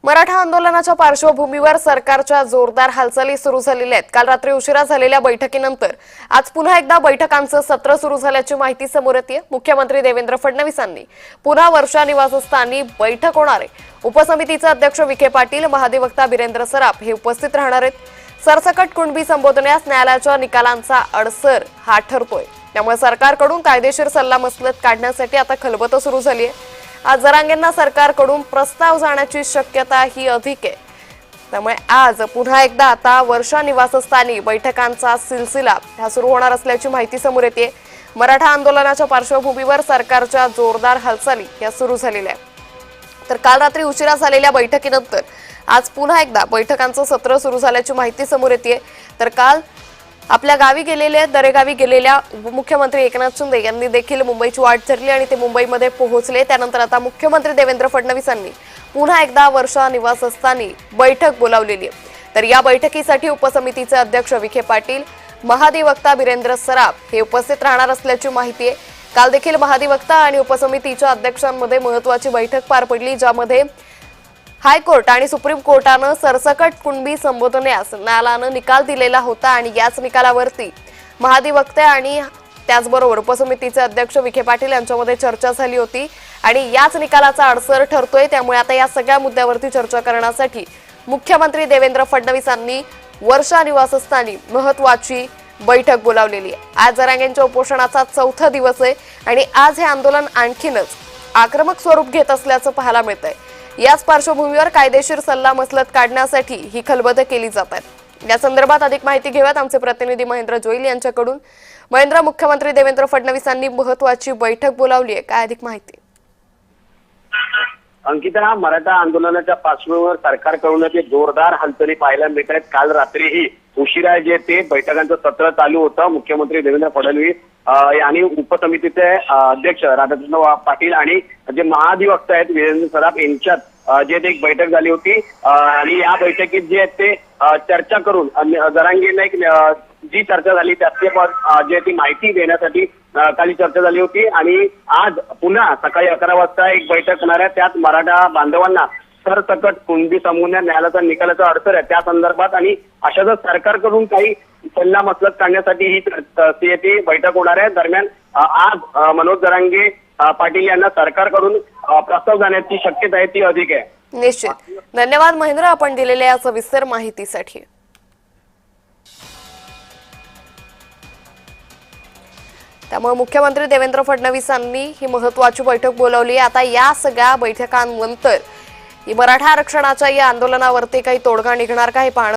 मराठा आंदोलनाच्या पार्श्वभूमीवर सरकारच्या जोरदार हालचाली सुरू झालेल्या आहेत। काल रात्री उशिरा झालेल्या बैठकीनंतर आज पुन्हा एकदा बैठकांचं सत्र सुरू झाल्याची माहिती समोर येते। मुख्यमंत्री देवेंद्र फडणवीसांनी पुन्हा वर्षा निवासस्थानी बैठक होणार आहे। उपसमितीचे अध्यक्ष विखे पाटील, महाधिवक्ता बिरेंद्र सराफ हे उपस्थित राहणार आहेत। सरसकट कुणबी संबोधण्यास न्यायालयाच्या निकालांचा अडसर हा ठरतोय, त्यामुळे सरकारकडून कायदेशीर सल्लामसलत काढण्यासाठी आता खलबतं सुरू झाली आहे। आज जरांगेंना सरकारकडून प्रस्ताव जाण्याची शक्यता ही अधिक आहे, त्यामुळे आज पुन्हा एकदा आता वर्षा निवासस्थानी बैठकांचा सिलसिला हा सुरू होणार असल्याची माहिती समोर येते। मराठा आंदोलनाच्या पार्श्वभूमीवर सरकारच्या जोरदार हालचाली या सुरू झालेल्या आहेत। तर काल रात्री उशिरा झालेल्या बैठकीनंतर आज पुन्हा एकदा बैठकांचं सत्र सुरू झाल्याची माहिती समोर येते। तर काल आपल्या गावी गेलेले दरेगावी गेलेल्या उपमुख्यमंत्री एकनाथ शिंदे यांनी देखील मुंबईची वाट धरली आणि ते मुंबईमध्ये पोहोचले। त्यानंतर आता मुख्यमंत्री देवेंद्र फडणवीसांनी पुन्हा एकदा वर्षा निवासस्थानी बैठक बोलावलेली आहे। तर या बैठकीसाठी उपसमितीचे अध्यक्ष विखे पाटील, महाधिवक्ता बिरेंद्र सराफ हे उपस्थित राहणार असल्याची माहिती आहे। काल देखील महाधिवक्ता आणि उपसमितीच्या अध्यक्षांमध्ये महत्त्वाची बैठक पार पडली, ज्यामध्ये हायकोर्ट आणि सुप्रीम कोर्टानं सरसकट कुणबी संबोधण्यास न्यायालयानं निकाल दिलेला होता आणि याच निकालावरती महाधिवक्ते आणि त्याचबरोबर उपसमितीचे अध्यक्ष विखे पाटील यांच्यामध्ये चर्चा झाली होती आणि याच निकालाचा अडसर ठरतोय। त्यामुळे आता या सगळ्या मुद्द्यावरती चर्चा करण्यासाठी मुख्यमंत्री देवेंद्र फडणवीसांनी वर्षा निवासस्थानी महत्त्वाची बैठक बोलावलेली आहे। आज जरांगेंच्या उपोषणाचा चौथा दिवस आहे आणि आज हे आंदोलन आणखीनच आक्रमक स्वरूप घेत असल्याचं पाहायला मिळतंय। याच पार्श्वभूमीवर कायदेशीर सल्ला मसलत काढण्यासाठी ही खलबतं केली जात आहेत। या संदर्भात अधिक माहिती घेऊयात आमचे प्रतिनिधी महेंद्र जोईल यांच्याकडून। महेंद्र, मुख्यमंत्री देवेंद्र फडणवीसांनी महत्त्वाची बैठक बोलावली आहे, काय अधिक माहिती? अंकिता, मराठा आंदोलनाच्या पार्श्वभूमीवर सरकारकडून जे जोरदार हालचाली पाहायला मिळत आहेत। काल रात्रीही उशिरा जे ते बैठकांचं सत्र चालू होतं। मुख्यमंत्री देवेंद्र फडणवीस आणि उपसमितीचे अध्यक्ष राधाकृष्ण पाटील आणि जे महाधिवक्ता आहेत बिरेंद्र सराफ यांच्यात जे एक बैठक झाली होती आणि या बैठकीत जे ते चर्चा करून जरांगेंना एक जी चर्चा झाली त्याचे जे ती माहिती देण्यासाठी काल चर्चा झाली होती आणि आज पुन्हा सकाळी 11 वाजता एक बैठक होणार आहे। त्यात मराठा बांधवांना सरसकट कुणबी संबोधण्यात न्यायालयाचा निकालाचा अडसर आहे त्या संदर्भात आणि अशाच सरकारकडून काही सल्ला मसलत काढण्यासाठी ही बैठक होणार आहे। दरम्यान आज मनोज जरांगे पाटील यांना सरकारकडून प्रस्ताव जाण्याची शक्यता आहे ती अधिक आहे। निश्चित, धन्यवाद महेंद्र आपण दिलेल्या या सविस्तर माहितीसाठी। त्यामुळे मुख्यमंत्री देवेंद्र फडणवीसांनी ही महत्त्वाची बैठक बोलावली। आता या सगळ्या बैठकांनंतर मराठा आरक्षणाच्या या आंदोलनावरती काही तोडगा निघणार का हे पाहणं